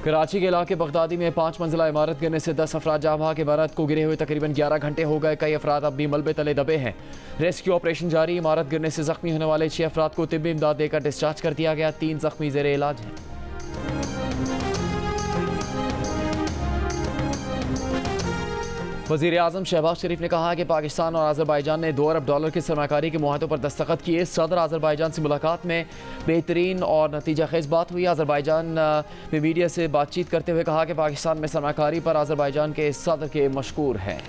कराची के इलाके बगदादी में 5 मंजिला इमारत गिरने से 10 अफराद जाँ बहक। इमारत को गिरे हुए तकरीबन 11 घंटे हो गए। कई अफराद अब भी मलबे तले दबे हैं। रेस्क्यू ऑपरेशन जारी। इमारत गिरने से जख्मी होने वाले 6 अफराद को तिब्बी इमदाद देकर डिस्चार्ज कर दिया गया। 3 जख्मी जेर इलाज हैं। वज़ीर आज़म शहबाज शरीफ ने कहा कि पाकिस्तान और आज़रबाईजान ने $2 अरब के सरमाकारी के मुआहदों पर दस्तखत किए। सदर आज़रबाईजान से मुलाकात में बेहतरीन और नतीजा खेज बात हुई। आज़रबाईजान में मीडिया से बातचीत करते हुए कहा कि पाकिस्तान में सरमाकारी पर आज़रबाईजान के सदर के मशकूर हैं।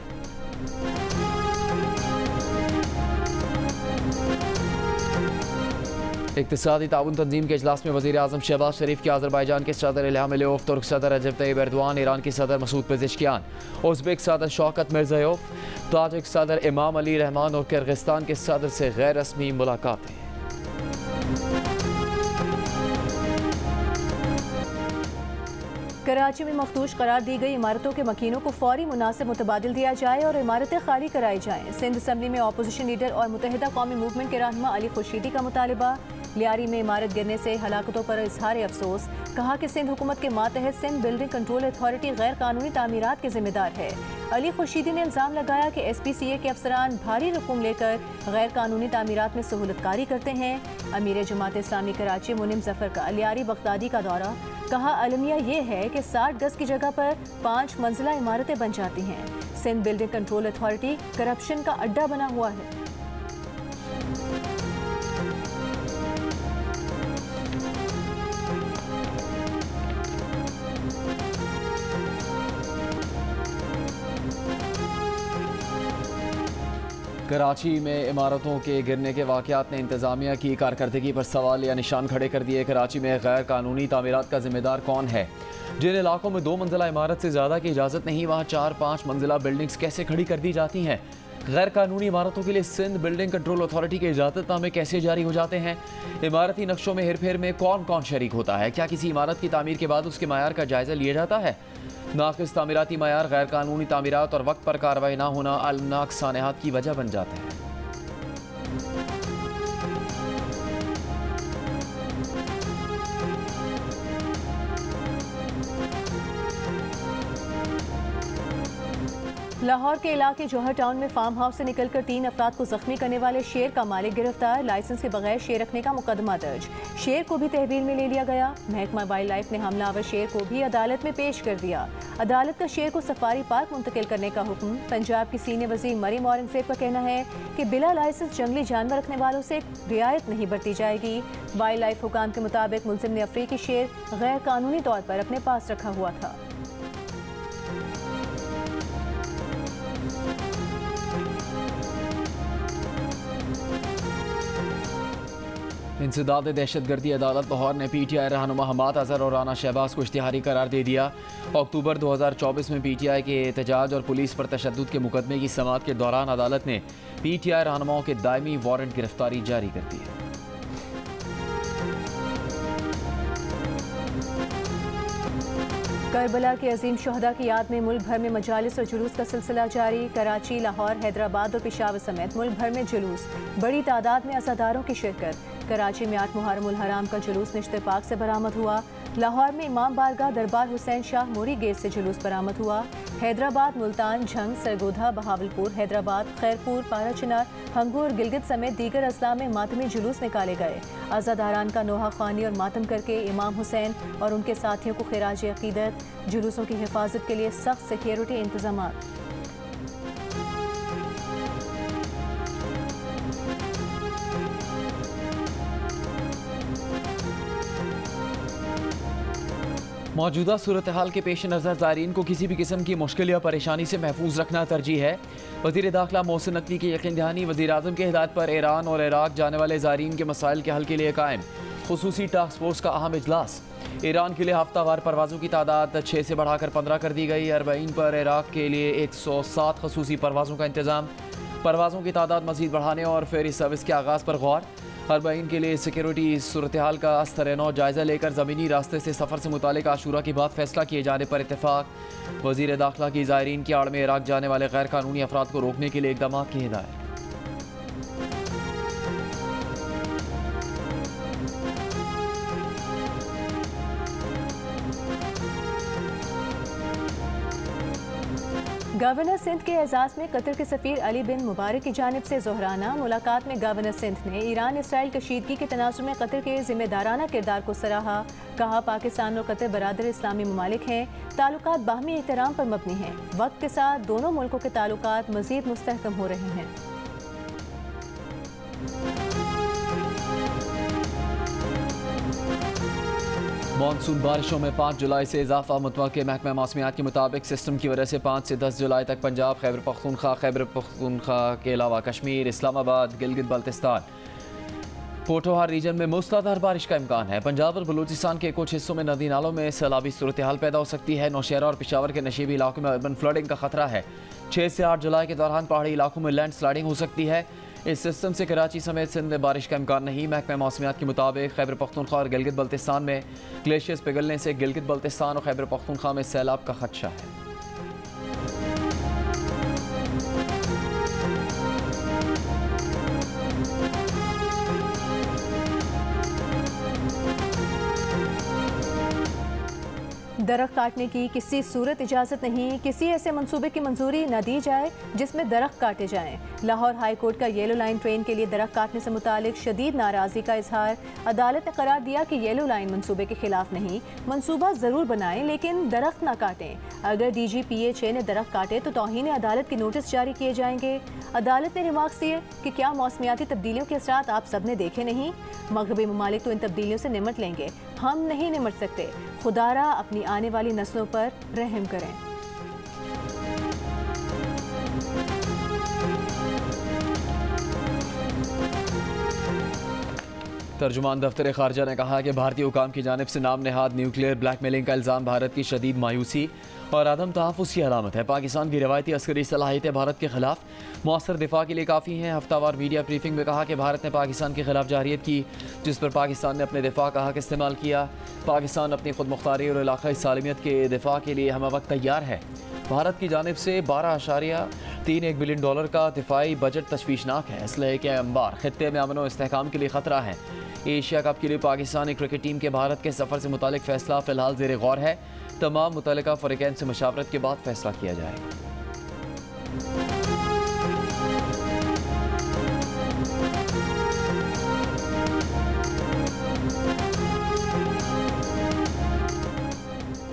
इक़्तिसादी ताउन तंजीम के इजलास में वज़ीर आज़म शहबाज शरीफ की आज़रबाईजान के सदर इल्हाम अलीयेव, तुर्क सदर रजब तय्यिब एर्दोआन, ईरान की सदर मसूद पेज़ेश्कियान, उज़्बेक सदर शौकत मिर्ज़ायोव, ताजिक सदर इमाम अली रहमान और किर्गिस्तान के सदर से गैर रस्मी मुलाकातें। कराची में मखदूश करार दी गई इमारतों के मकीनों को फौरी मुनासिब मुतबादिल दिया जाए और इमारतें खाली कराई जाएँ। सिंध असम्बली में अपोजिशन लीडर और मुत्तहिदा कौमी मूवमेंट के रहनुमा अली खुर्शीदी का मुतालबा। लियारी में इमारत गिरने से हलाकतों पर इजहार अफसोस। कहा कि सिंध हुकूमत के मातहत सिंध बिल्डिंग कंट्रोल अथॉरिटी गैर कानूनी तामीरात के जिम्मेदार है। अली खुर्शीदी ने इल्ज़ाम लगाया कि SPCA के अफसरान भारी रकूम लेकर गैर कानूनी तामीरात में सहूलतकारी करते हैं। अमीर जमात इस्लामी कराची मुनिम जफर का लियारी बगदादी का दौरा। कहा अलमिया ये है कि 60 गज की जगह पर 5 मंजिला इमारतें बन जाती हैं। Sindh building control authority corruption का अड्डा बना हुआ है। कराची में इमारतों के गिरने के वाक़यात ने इंतज़ामिया की कारकर्दगी पर सवाल या निशान खड़े कर दिए। कराची में गैर कानूनी तामीरात का जिम्मेदार कौन है? जिन इलाकों में 2 मंजिला इमारत से ज़्यादा की इजाज़त नहीं, वहाँ 4-5 मंजिला बिल्डिंग्स कैसे खड़ी कर दी जाती हैं? गैर कानूनी इमारतों के लिए सिंध बिल्डिंग कंट्रोल अथॉरिटी के इजाज़तनामे कैसे जारी हो जाते हैं? इमारती नक्शों में हेरफेर में कौन कौन शरीक होता है? क्या किसी इमारत की तामीर के बाद उसके मायार का जायज़ा लिया जाता है? नाक़िस तामीराती मायार, गैर कानूनी तामीरात और वक्त पर कार्रवाई ना होना अलमनाक सानेहात की वजह बन जाते हैं। लाहौर के इलाके जौहर टाउन में फार्म हाउस से निकलकर 3 अफराद को जख्मी करने वाले शेर का मालिक गिरफ्तार। लाइसेंस के बगैर शेर रखने का मुकदमा दर्ज। शेर को भी तहवील में ले लिया गया। महकमा वाइल्ड लाइफ ने हमलावर शेर को भी अदालत में पेश कर दिया। अदालत का शेर को सफारी पार्क मुंतकिल करने का हुक्म। पंजाब की सीनियर वज़ीर मरीम औरंगज़ेब का कहना है कि बिला लाइसेंस जंगली जानवर रखने वालों से रियायत नहीं बरती जाएगी। वाइल्ड लाइफ हुकाम के मुताबिक मुलजिम ने अफ्रीकी शेर गैर कानूनी तौर पर अपने पास रखा हुआ था। इंसदाद दहशतगर्दी अदालत लाहौर ने PTI रहनुमा हमाद अजहर और राना शहबाज को इश्तिहारी करार दे दिया। अक्टूबर 2024 में PTI के एहतजाज और पुलिस पर तशद्दुद के मुकदमे की समाअत के दौरान अदालत ने PTI रहनुमाओं के दायमी वारंट गिरफ्तारी जारी कर दी है। करबला के अजीम शहदा की याद में मुल्क भर में मजालिस और जुलूस का सिलसिला जारी। कराची, लाहौर, हैदराबाद और पेशावर समेत मुल्क भर में जुलूस। बड़ी तादाद में अज़ादारों की शिरकत। कराची में 8 मुहर्रम उल हराम का जुलूस निश्ते पाक से बरामद हुआ। लाहौर में इमाम बारगाह दरबार हुसैन शाह मोरी गेट से जुलूस बरामद हुआ। हैदराबाद, मुल्तान, झंग, सरगोधा, बहावलपुर, हैदराबाद, खैरपुर, पाराचनार, हंगू और गिलगित समेत दीगर अजला में मातमी जुलूस निकाले गए। अज़ादारान का नोहा ख्वानी और मातम करके इमाम हुसैन और उनके साथियों को खिराज अकीदत। जुलूसों की हिफाजत के लिए सख्त सिक्योरिटी इंतजाम। मौजूदा सूरत हाल के पेश नज़र ज़ायरीन को किसी भी किस्म की मुश्किल या परेशानी से महफूज रखना तरजीह है। वज़ीर दाखिला मोहसिन नकवी की यकीन दहानी। वज़ीर आज़म के हिदायत पर ईरान और इराक जाने वाले ज़ायरीन के मसाइल के हल के लिए कायम खुसूसी टास्क फोर्स का अहम इजलास। ईरान के लिए हफ्तावार परवाज़ों की तादाद 6 से बढ़ाकर 15 कर दी गई। अरबईन पर इराक के लिए 107 खसूसी परवाज़ों का इंतज़ाम। परवाज़ों की तादाद मज़ीद बढ़ाने और फेरी सर्विस के आगाज़ पर गौर। अरबईन के लिए सिक्योरिटी सूरत हाल का अस्तर-ए-नौ जायज़ा लेकर ज़मीनी रास्ते से सफ़र से मुतालिक आशूरा के बाद फैसला किए जाने पर इत्तेफाक। वज़ीर दाखिला की ज़ायरीन की आड़ में इराक जाने वाले गैर कानूनी अफराद को रोकने के लिए इक़दाम की हिदायत। गवर्नर सिंध के एजाज में कतर के सफीर अली बिन मुबारक की जानिब से ज़ोहराना मुलाकात में गवर्नर सिंध ने ईरान इसराइल कशीदगी के तनाजुर में कतर के जिम्मेदाराना किरदार को सराहा। कहा पाकिस्तान और कतर बरादर इस्लामी ममालिक हैं, ताल्लुकात बाहमी एहतराम पर मबनी हैं। वक्त के साथ दोनों मुल्कों के ताल्लुकात मज़ीद मुस्तहकम हो रहे हैं। मानसून बारिशों में 5 जुलाई से इजाफा। मुतवक्किल महकमा मौसमियात के मुताबिक सिस्टम की वजह से 5 से 10 जुलाई तक पंजाब, खैबर पख्तूनख्वा के अलावा कश्मीर, इस्लामाबाद, गिलगित बल्तिस्तान, पोठोहार रीजन में मूसलाधार बारिश का इम्कान है। पंजाब और बलूचिस्तान के कुछ हिस्सों में नदी नालों में सैलाबी सूरत हाल पैदा हो सकती है। नौशहरा और पेशावर के नशीबी इलाकों में अर्बन फ्लडिंग का खतरा है। 6 से 8 जुलाई के दौरान पहाड़ी इलाकों में लैंड स्लाइडिंग हो सकती है। इस सिस्टम से कराची समेत सिंध में बारिश का इम्कान नहीं। महकमा मौसमियात के मुताबिक खैबर पख्तूनख्वा और गिलगित बल्तिस्तान में ग्लेशियर्स पिघलने से गिलगित बल्तिस्तान और खैबर पख्तूनख्वा में सैलाब का खदशा है। दरख्त काटने की किसी सूरत इजाज़त नहीं। किसी ऐसे मंसूबे की मंजूरी न दी जाए जिसमें दरख्त काटे जाएं। लाहौर हाई कोर्ट का येलो लाइन ट्रेन के लिए दरख्त काटने से मुतालिक शदीद नाराज़गी का इजहार। अदालत ने करार दिया कि येलो लाइन मंसूबे के खिलाफ नहीं, मंसूबा ज़रूर बनाएं लेकिन दरख्त ना काटें। अगर DGPA-6 ने दरख्त काटे तो तौहीन अदालत के नोटिस जारी किए जाएंगे। अदालत ने रिमार्क्स दिए कि क्या मौसमियाती तब्दीलियों के असरात आप सब ने देखे नहीं? मगरबी ममालिक तो इन तब्दीलियों से निमट लेंगे, हम नहीं निमट सकते। खुदारा अपनी आने वाली नस्लों पर रहम करें। तर्जुमान दफ्तर खारजा ने कहा कि भारतीय हुकाम की जानिब से नाम नेहाद न्यूक्लियर ब्लैकमेलिंग का इल्ज़ाम भारत की शदीद मायूसी और आदम तहफ़्फ़ुज़ की अलामत है। पाकिस्तान की रवायती अस्करी सलाहियतें भारत के खिलाफ मौसर दिफा के लिए काफ़ी हैं। हफ्तावार मीडिया ब्रीफिंग में कहा कि भारत ने पाकिस्तान के खिलाफ जारियत की, जिस पर पाकिस्तान ने अपने दिफा का हक इस्तेमाल किया। पाकिस्तान अपनी खुद मुख्तारी और इलाक़ाई सालमियत के दिफा के लिए हम वक्त तैयार है। भारत की जानिब से $12.31 बिलियन का दिफाई बजट तशवीशनाक है। इसलिए कि अंबार खित्ते में अमन व इस्तेहकाम के लिए ख़तरा है। एशिया कप के लिए पाकिस्तानी क्रिकेट टीम के भारत के सफ़र से मुतालिक फ़ैसला फ़िलहाल ज़ेर गौर है। तमाम मुतल्लिका फ़रीक़ैन से मशावरत के बाद फ़ैसला किया जाएगा।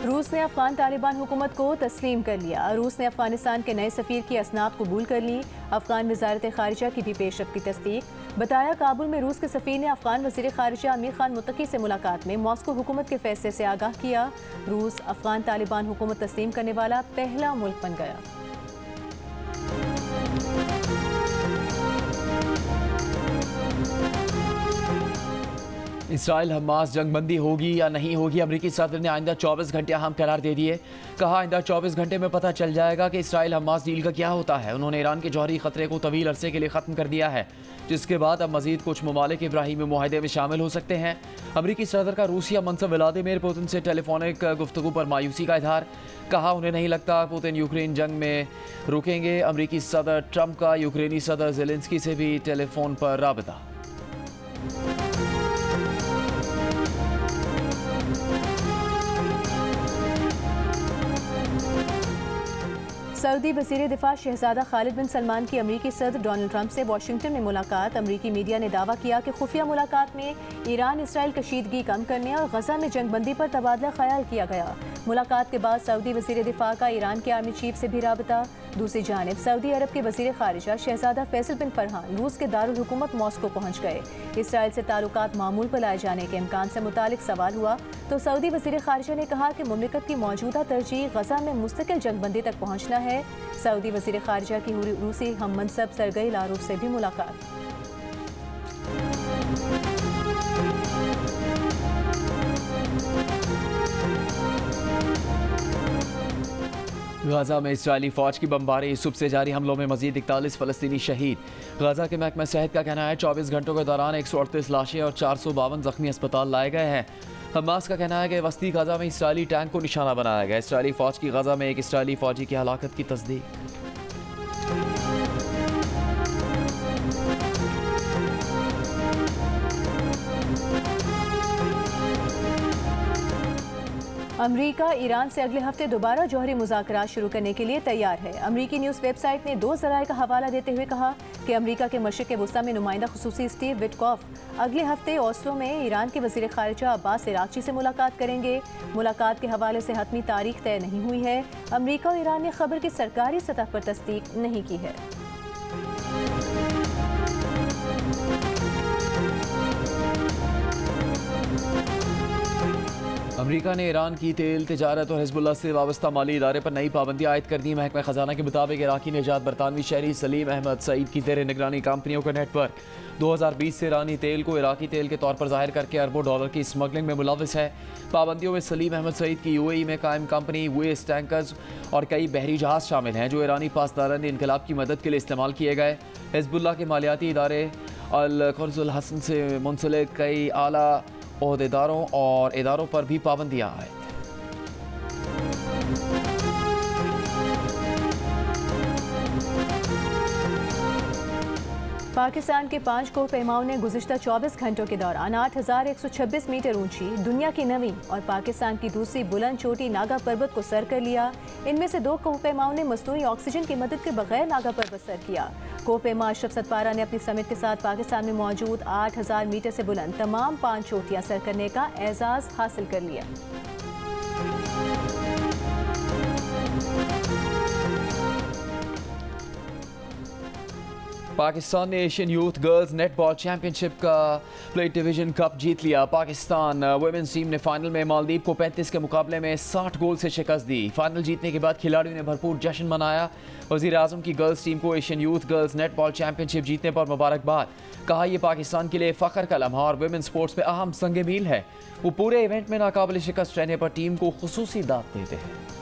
रूस ने अफगान तालिबान हुकूमत को तस्लीम कर लिया। रूस ने अफगानिस्तान के नए सफ़ीर की असनाद कबूल कर ली। अफगान वज़ारत ख़ारिजा की भी पेशरफ़ की तस्दीक। बताया काबुल में रूस के सफ़ीर ने अफगान वज़ीर ख़ारिजा अमीर खान मुत्तकी से मुलाकात में मॉस्को हुकूमत के फैसले से आगाह किया। रूस अफगान तालिबान हुकूमत तस्लीम करने वाला पहला मुल्क बन गया। इसराइल हमास जंगबंदी होगी या नहीं होगी, अमरीकी सदर ने आइंदा 24 घंटे अहम करार दे दिए। कहा आइंदा 24 घंटे में पता चल जाएगा कि इसराइल हमास डील का क्या होता है। उन्होंने ईरान के जौहरी खतरे को तवील अरसे के लिए ख़त्म कर दिया है, जिसके बाद अब मजीद कुछ ममालिक इब्राहीमी मुआहदे में शामिल हो सकते हैं। अमरीकी सदर का रूसिया मनसब व्लादिमीर पुतिन से टेलीफोनिक गुफ्तगू पर मायूसी का इजहार। कहा उन्हें नहीं लगता पुतिन यूक्रेन जंग में रुकेंगे। अमरीकी सदर ट्रंप का यूक्रेनी सदर ज़ेलेंस्की से भी टेलीफोन पर राबता। सऊदी वज़ीर दिफा शहजादा खालिद बिन सलमान की अमरीकी सदर डोनाल्ड ट्रंप से वाशिंगटन में मुलाकात। अमरीकी मीडिया ने दावा किया कि खुफिया मुलाकात में ईरान इसराइल कशीदगी कम करने और गजा में जंगबंदी पर तबादला ख्याल किया गया। मुलाकात के बाद सऊदी वज़ीर दिफा का ईरान के आर्मी चीफ से भी राबता। दूसरी जानिब सऊदी अरब के वज़ीर ख़ारिजा शहजादा फैसल बिन फरहान रूस के दारुल हुकूमत मॉस्को पहुँच गए। इसराइल से ताल्लुकात मामूल पर लाए जाने के इम्कान से मुतालिक सवाल हुआ तो सऊदी वज़ीर ख़ारिजा ने कहा कि मुमलिकत की मौजूदा तरजीह गजा में मुस्तकिल जंगबंदी तक पहुँचना है। सऊदी वज़ीर ख़ारिजा की रूसी हम मनसब सरगई लारूफ से भी मुलाकात। गाजा में इसराइली फ़ौज की बमबारी। सुबह से जारी हमलों में मजीद 41 फ़लस्तीनी शहीद। गाजा के महकमा सेहत का कहना है 24 घंटों के दौरान 138 लाशें और 452 जख्मी अस्पताल लाए गए हैं। हमास का कहना है कि वस्ती गाजा में इसराइली टैंक को निशाना बनाया गया। इसराइली फ़ौज की गाजा में एक इसराइली फ़ौजी की हलाकत की तस्दीक। अमरीका ईरान से अगले हफ्ते दोबारा जौहरी मुज़ाकरात शुरू करने के लिए तैयार है। अमरीकी न्यूज़ वेबसाइट ने 2 ज़राए का हवाला देते हुए कहा कि अमरीका के मशरिक़ वुस्ता में नुमाइंदा खुसूसी स्टीव विटकॉफ अगले हफ्ते ओस्लो में ईरान के वज़ीर ख़ारिजा अब्बास इराक़ची से मुलाकात करेंगे। मुलाकात के हवाले से हतमी तारीख तय नहीं हुई है। अमरीका और ईरान ने खबर की सरकारी सतह पर तस्दीक नहीं की है। अमरीका ने ईरान की तेल तिजारत और हिजबुल्लाह से वाबस्ता माली इदारे पर नई पाबंदी आयद कर दी। महकमा खजाना के मुताबिक इराकी निजात बरतानवी शहरी सलीम अहमद सईद की तेरे निगरानी कंपनियों का नेटवर्क 2020 से ईरानी तेल को इराकी तेल के तौर पर जाहिर करके अरबों डॉलर की स्मगलिंग में मुलविस है। पाबंदियों में सलीम अहमद सईद की UAE में कायम कंपनी वेस्ट टैंकर्स और कई बहरी जहाज शामिल हैं जो ईरानी पासदारान इनकलाब की मदद के लिए इस्तेमाल किए गए। हिजबुल्लाह के मालियाती इदारे अल खुर्जुल हसन से मुंसलिक कई आला ओहदेदारों और इदारों पर भी पाबंदियां आए। पाकिस्तान के 5 कोहपेमाओं ने गुज़िश्ता 24 घंटों के दौरान 8,126 मीटर ऊंची दुनिया की नवीं और पाकिस्तान की दूसरी बुलंद चोटी नागा पर्वत को सर कर लिया। इनमें से 2 कोहपेमाओं ने मसनूई ऑक्सीजन की मदद के बगैर नागा पर्वत सर किया। कोहपेमा अशरफ सतपारा ने अपनी समिट के साथ पाकिस्तान में मौजूद 8,000 मीटर से बुलंद तमाम 5 चोटियां सर करने का एजाज़ हासिल कर लिया। पाकिस्तान ने Asian youth girls netball championship का प्लेट डिवीजन कप जीत लिया। पाकिस्तान वुमेन्स टीम ने फाइनल में मालदीव को 35 के मुकाबले में 60 गोल से शिकस्त दी। फाइनल जीतने के बाद खिलाड़ियों ने भरपूर जश्न मनाया। वज़ीर आज़म की गर्ल्स टीम को Asian youth girls netball championship जीतने पर मुबारकबाद। कहा यह पाकिस्तान के लिए फ़ख्र का लम्हा और वुमेन स्पोर्ट्स में अहम संग मील है। वो पूरे इवेंट में नाकाबिल शिकस्त रहने पर टीम को खुसूसी दाद देते हैं।